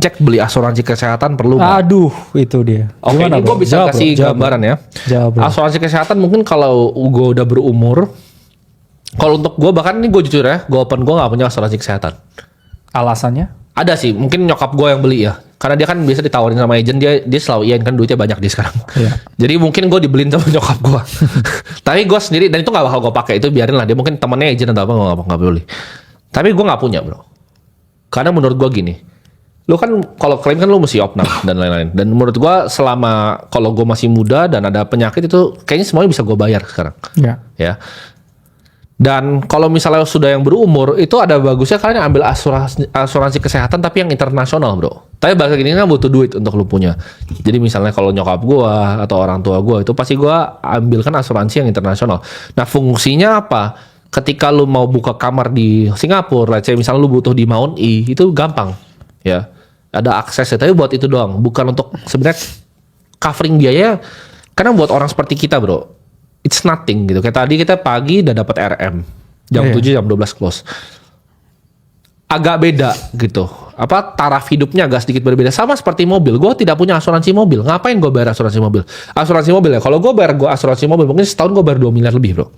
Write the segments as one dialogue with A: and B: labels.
A: cek beli asuransi kesehatan perlu nggak?
B: Aduh, itu dia.
A: Oke, ini gue bisa kasih gambaran ya. Asuransi kesehatan mungkin kalau gue udah berumur, kalau untuk gue bahkan ini gue jujur ya, gue nggak punya asuransi kesehatan.
B: Alasannya?
A: Ada sih, mungkin nyokap gue yang beli ya. Karena dia kan biasa ditawarin sama agent, dia selalu iyain kan duitnya banyak dia sekarang. Iya. Jadi mungkin gue dibeliin sama nyokap gue. Tapi gue sendiri, dan itu gak bakal gue pakai, itu biarin lah. Dia mungkin temennya agent atau apa, gak beli. Tapi gue gak punya bro. Karena menurut gue gini, lu kan kalau klaim kan lu mesti opnam dan lain-lain. Dan menurut gue selama kalau gue masih muda dan ada penyakit itu kayaknya semuanya bisa gue bayar sekarang.
B: Iya.
A: Ya. Dan kalau misalnya sudah yang berumur, itu ada bagusnya kalian ambil asuransi kesehatan tapi yang internasional bro. Tapi balik lagi ini kan butuh duit untuk lu punya. Jadi misalnya kalau nyokap gua atau orang tua gua itu pasti gua ambilkan asuransi yang internasional. Nah fungsinya apa? Ketika lu mau buka kamar di Singapura, let's say misalnya lu butuh di Mount E, itu gampang. Ya, ada aksesnya. Tapi buat itu doang, bukan untuk sebenarnya covering biaya. Karena buat orang seperti kita bro, it's nothing gitu. Kayak tadi kita pagi udah dapat RM. Jam 7, jam 12 close. Agak beda gitu. Apa taraf hidupnya agak sedikit berbeda. Sama seperti mobil. Gue tidak punya asuransi mobil. Ngapain gue bayar asuransi mobil? Asuransi mobil ya. Kalau gue bayar asuransi mobil mungkin setahun gue bayar 2 miliar lebih bro.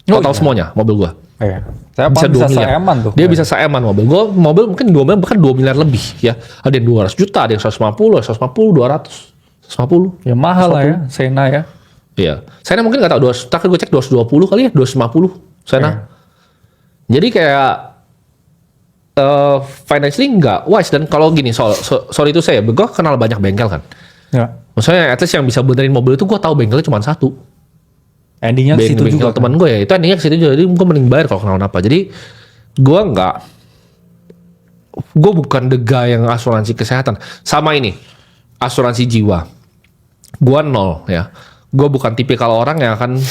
A: Total semuanya mobil gue.
B: Iya. Saya bisa 2 miliar. Seeman tuh.
A: Dia bisa seeman mobil. Gue mobil mungkin 2 miliar bahkan 2 miliar lebih ya. Ada yang 200 juta, ada yang 150, 200, 150.
B: Ya mahal 150. Lah ya, Sena ya.
A: Iya. Sena mungkin gak tahu, tapi gue cek 220 kali ya, 250 Sena. Jadi kayak financially nggak wise. Dan kalau gini, sorry itu saya, gue kenal banyak bengkel kan. Ya. Maksudnya at least yang bisa benerin mobil itu gue tahu bengkelnya cuma satu.
B: Endingnya ke situ juga.
A: Teman gue ya, itu endingnya ke situ juga. Jadi gue mending bayar kalau kenapa. Jadi gue bukan the guy yang asuransi kesehatan. Sama ini, asuransi jiwa. Gue nol ya. Gue bukan tipikal orang yang akan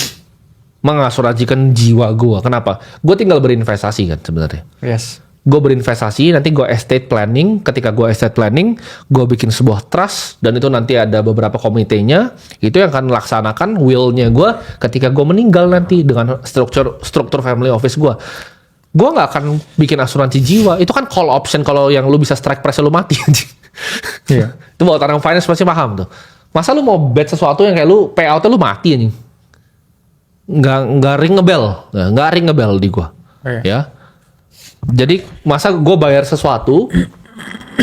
A: mengasuransikan jiwa gue. Kenapa? Gue tinggal berinvestasi kan sebenarnya.
B: Yes.
A: Gue berinvestasi, nanti gue estate planning. Ketika gue estate planning, gue bikin sebuah trust, dan itu nanti ada beberapa komitenya. Itu yang akan melaksanakan will-nya gue ketika gue meninggal nanti dengan struktur family office gue. Gue nggak akan bikin asuransi jiwa. Itu kan call option kalau yang lu bisa strike price lu mati. Iya. Itu buat orang finance pasti paham tuh. Masa lu mau bet sesuatu yang kayak lu payout-nya lu mati anjing. Nggak ring a bell di gue. Ya. Jadi masa gue bayar sesuatu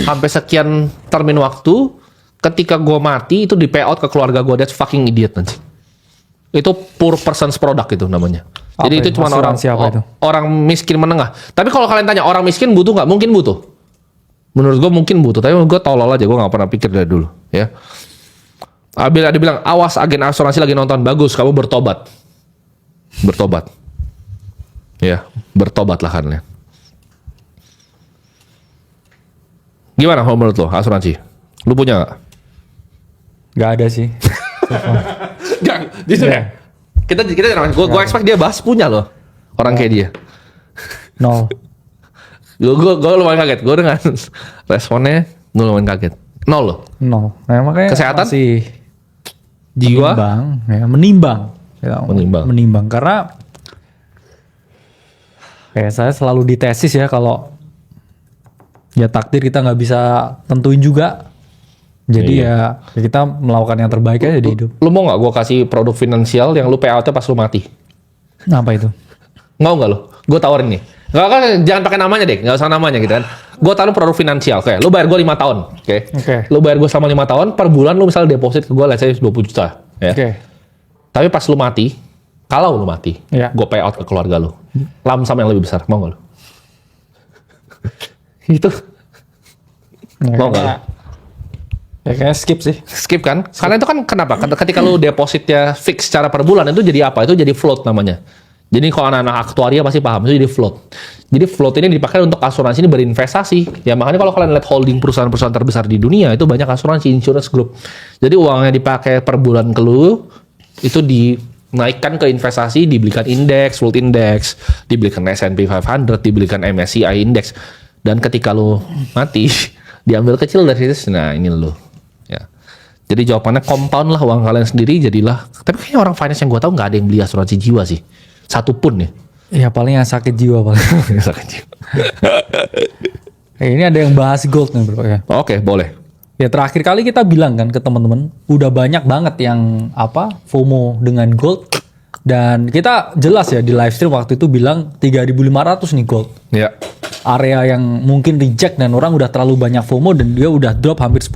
A: sampai sekian termin waktu, ketika gue mati itu di payout ke keluarga gue, that's fucking idiot nanti. Itu poor person's product itu namanya. Jadi itu cuma orang miskin menengah. Tapi kalau kalian tanya orang miskin butuh nggak? Mungkin butuh. Menurut gue mungkin butuh. Tapi gue tolol aja, gue nggak pernah pikir dari dulu. Ya. Bila dia bilang awas agen asuransi lagi nonton, bagus kamu bertobat. Ya, bertobatlah kalian. Gimana kalau menurut lo asuransi? Lu punya nggak?
B: Gak ada sih.
A: Gak, justru ya. Kita gue expect dia bahas punya loh. Orang kayak dia.
B: Nol.
A: Gue lumayan kaget. Gue dengan responnya gue lumayan kaget. Nol loh.
B: Nol. Nah, makanya
A: kesehatan?
B: Masih
A: jiwa?
B: Menimbang. Karena kayak saya selalu ditesis ya, kalau ya takdir kita nggak bisa tentuin juga. Jadi ya kita melakukan yang terbaik aja di hidup.
A: Lu mau nggak gue kasih produk finansial yang lu payoutnya pas lu mati?
B: Apa itu?
A: Mau nggak lu? Gue tawarin nih. Nggak kan, jangan pakai namanya deh, nggak usah namanya gitu kan. Gue taruh produk finansial, kayak lu bayar gue 5 tahun, oke? Lu bayar gue selama 5 tahun, per bulan lu misalnya deposit ke gue, let's say 20 juta, ya. Tapi pas lu mati, kalau lu mati, gue payout ke keluarga lu, lamsam yang lebih besar, mau nggak lu? Itu, mau nggak?
B: Ya kayaknya skip sih.
A: Skip kan? Karena itu kan kenapa? Ketika lu depositnya fix secara per bulan, itu jadi apa? Itu jadi float namanya. Jadi kalau anak-anak aktuaria pasti paham, itu jadi float. Jadi float ini dipakai untuk asuransi ini berinvestasi. Ya makanya kalau kalian lihat holding perusahaan-perusahaan terbesar di dunia, itu banyak asuransi, insurance group. Jadi uangnya dipakai per bulan ke lu, itu dinaikkan ke investasi, dibelikan indeks, world index, dibelikan S&P 500, dibelikan MSCI index. Dan ketika lu mati, diambil kecil dari situ, nah ini lu. Ya. Jadi jawabannya compound lah uang kalian sendiri jadilah. Tapi kayaknya orang finance yang gue tahu nggak ada yang beli asuransi jiwa sih. Satu pun ya.
B: Iya paling yang sakit jiwa paling.
A: Yang sakit jiwa.
B: Ini ada yang bahas gold nih bro ya.
A: Oke, boleh.
B: Ya terakhir kali kita bilang kan ke teman-teman, udah banyak banget yang FOMO dengan gold. Dan kita jelas ya di live stream waktu itu bilang 3.500 nih gold.
A: Ya.
B: Area yang mungkin reject dan orang udah terlalu banyak FOMO dan dia udah drop hampir 10%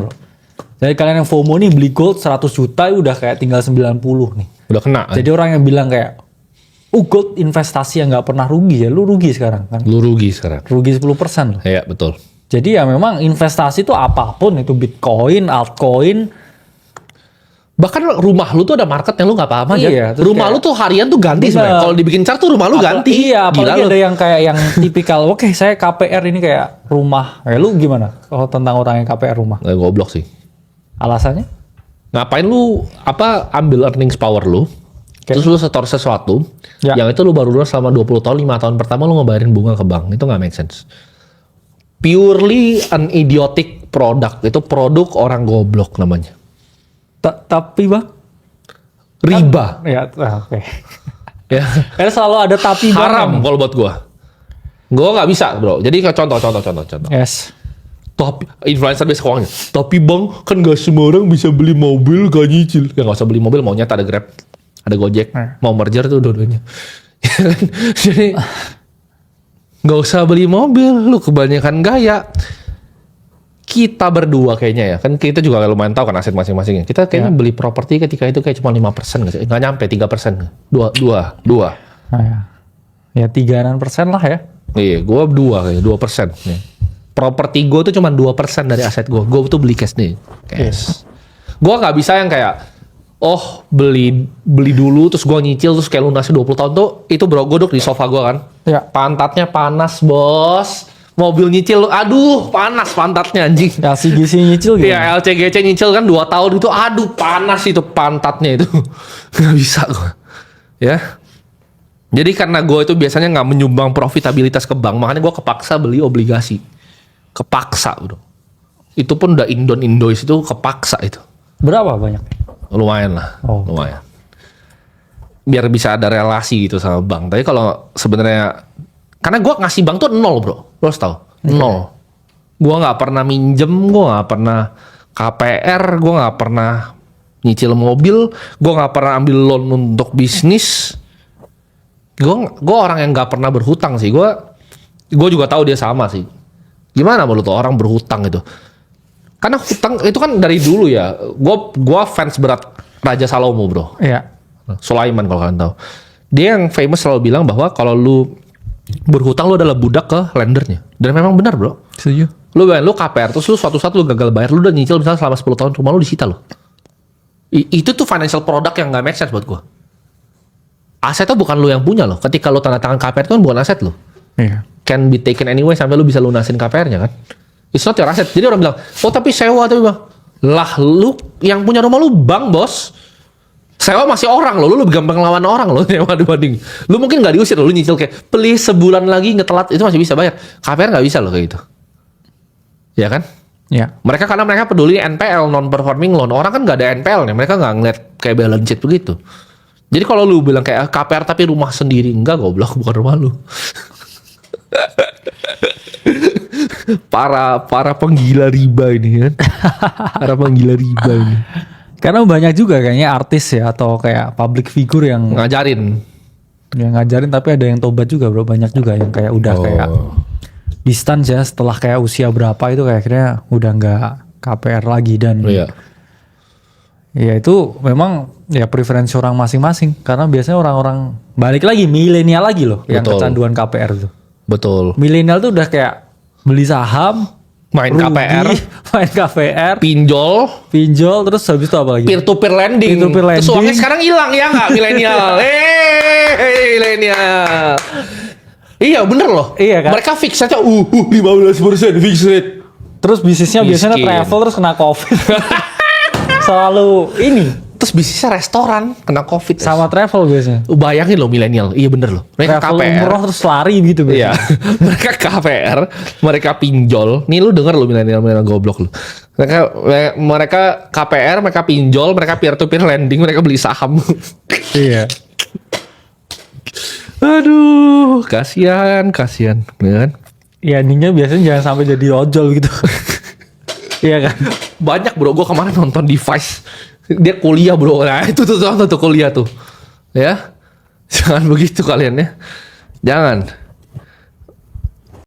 B: bro. Jadi kalian yang FOMO nih beli gold 100 juta udah kayak tinggal 90 nih.
A: Udah kena.
B: Jadi orang yang bilang kayak, gold investasi yang nggak pernah rugi ya, lu rugi sekarang kan.
A: Lu rugi sekarang.
B: Rugi 10% loh.
A: Iya, betul.
B: Jadi ya memang investasi itu apapun, itu Bitcoin, altcoin.
A: Bahkan rumah lu tuh ada marketnya, lu nggak paham aja.
B: Iya, terus
A: rumah
B: kayak-
A: lu tuh harian tuh ganti sebenarnya. Kalau dibikin chart tuh rumah lu ganti.
B: Iya, apalagi
A: Gila
B: ada
A: lu.
B: yang kayak yang tipikal, oke saya KPR ini kayak rumah. Lu gimana kalau tentang orang yang KPR rumah?
A: Goblok sih.
B: Alasannya?
A: Ngapain lu ambil earnings power lu, terus lu setor sesuatu,
B: Ya.
A: yang itu lu baru lunas selama 20 tahun, 5 tahun pertama lu ngebayarin bunga ke bank. Itu nggak make sense. Purely an idiotic product. Itu produk orang goblok namanya.
B: Tapi bang?
A: Riba.
B: Ya, oke.
A: Ya.
B: Karena selalu ada tapi bang.
A: Haram kalau buat gua. Gua nggak bisa bro. Jadi contoh.
B: Yes.
A: Tapi influencer biasa keuangannya. Tapi bang, kan gak semua orang bisa beli mobil gak nyicil. Ya gak usah beli mobil, maunya ada Grab, ada Gojek, mau merger tuh dua-duanya. Jadi gak usah beli mobil, lu kebanyakan gaya. Kita berdua kayaknya ya, kan kita juga lumayan tahu kan aset masing-masing. Kita kayaknya beli properti ketika itu kayak cuma 5% gak sih? Gak nyampe 3%. Dua.
B: Nah, ya 3% lah ya.
A: Iya, gua 2 kayaknya, 2%. Nih. Properti gue tuh cuma 2% dari aset gue. Gue tuh beli cash nih. Cash. Gue nggak bisa yang kayak, beli dulu terus gue nyicil terus kayak lunasnya 20 tahun tuh. Itu bro, gue duduk di sofa gue kan.
B: Ya.
A: Pantatnya panas bos. Mobil nyicil, aduh panas pantatnya anjing.
B: LCGC nyicil gitu.
A: Iya, LCGC nyicil kan 2 tahun itu, aduh panas itu pantatnya itu. Nggak bisa gue. Ya. Jadi karena gue itu biasanya nggak menyumbang profitabilitas ke bank, makanya gue kepaksa beli obligasi. Kepaksa bro. Itu pun udah Indois itu kepaksa itu.
B: Berapa banyak?
A: Lumayan lah.
B: Oh.
A: Lumayan. Biar bisa ada relasi gitu sama bank. Tapi kalau sebenarnya, karena gue ngasih bank tuh 0 bro. Lo harus tahu. 0. Gue gak pernah minjem. Gue gak pernah KPR. Gue gak pernah nyicil mobil. Gue gak pernah ambil loan untuk bisnis. Gue orang yang gak pernah berhutang sih. Gue juga tahu dia sama sih. Gimana menurut lo orang berhutang itu? Karena hutang itu kan dari dulu ya. Gue fans berat Raja Salomo bro.
B: Iya.
A: Sulaiman kalau kalian tahu. Dia yang famous selalu bilang bahwa kalau lu berhutang lu adalah budak ke lendernya. Dan memang benar bro.
B: Setuju.
A: Lu KPR terus lu suatu saat lu gagal bayar, lu udah nyicil misalnya selama 10 tahun rumah lu disita lo. Itu tuh financial product yang gak make sense buat gue. Asetnya bukan lu yang punya loh. Ketika lu tanda tangan KPR itu kan bukan aset lo.
B: Iya.
A: Can be taken anyway sampai lu bisa lunasin KPR-nya kan. It's not your asset. Jadi orang bilang, tapi sewa tapi bang. Lah lu yang punya rumah lu bank bos. Sewa masih orang loh, lu lebih gampang lawan orang loh nyewa dibanding. Lu mungkin gak diusir loh, lu nyicil kayak please sebulan lagi ngetelat itu masih bisa bayar. KPR gak bisa loh kayak gitu. Ya kan?
B: Ya.
A: Mereka karena mereka peduli NPL, non performing loan. Orang kan gak ada NPL nih, mereka gak ngeliat kayak balance sheet begitu. Jadi kalau lu bilang kayak KPR tapi rumah sendiri, enggak goblok, bukan rumah lu. para penggila riba ini kan. Para penggila riba ini.
B: Karena banyak juga kayaknya artis ya atau kayak public figure yang
A: Ngajarin.
B: ngajarin tapi ada yang tobat juga bro. Banyak juga yang kayak udah kayak distance ya setelah kayak usia berapa itu kayak akhirnya udah nggak KPR lagi dan
A: Iya.
B: ya itu memang ya preferensi orang masing-masing karena biasanya orang-orang balik lagi milenial lagi loh yang
A: Betul.
B: kecanduan KPR tuh.
A: Betul.
B: Milenial tuh udah kayak beli saham,
A: Main
B: rugi,
A: KPR,
B: main KPR,
A: pinjol,
B: pinjol terus habis itu apa lagi?
A: peer to peer lending.
B: Peer-to-peer
A: Terus
B: lending.
A: uangnya sekarang hilang ya nggak milenial? Milenial. Iya bener loh.
B: Iya kan?
A: Mereka fix aja 15% fix rate.
B: Terus bisnisnya biasanya
A: Miskin.
B: travel terus kena COVID. Selalu ini
A: Terus bisnisnya restoran kena covid.
B: sama travel biasanya.
A: Bayangin loh milenial. Iya bener loh. Mereka
B: Travel
A: KPR.
B: umroh terus lari gitu
A: Iya.
B: biasanya.
A: Mereka KPR, mereka pinjol. Nih lu denger lu milenial goblok lu. Mereka KPR, mereka pinjol, mereka peer to peer lending, mereka beli saham.
B: Iya.
A: Aduh, kasihan, ya kan?
B: ya endingnya biasanya jangan sampai jadi ojol gitu. Iya kan?
A: Banyak bro, gue kemarin nonton Device. Dia kuliah bro. Nah itu tuh kuliah tuh. Ya. Jangan begitu kalian ya. Jangan.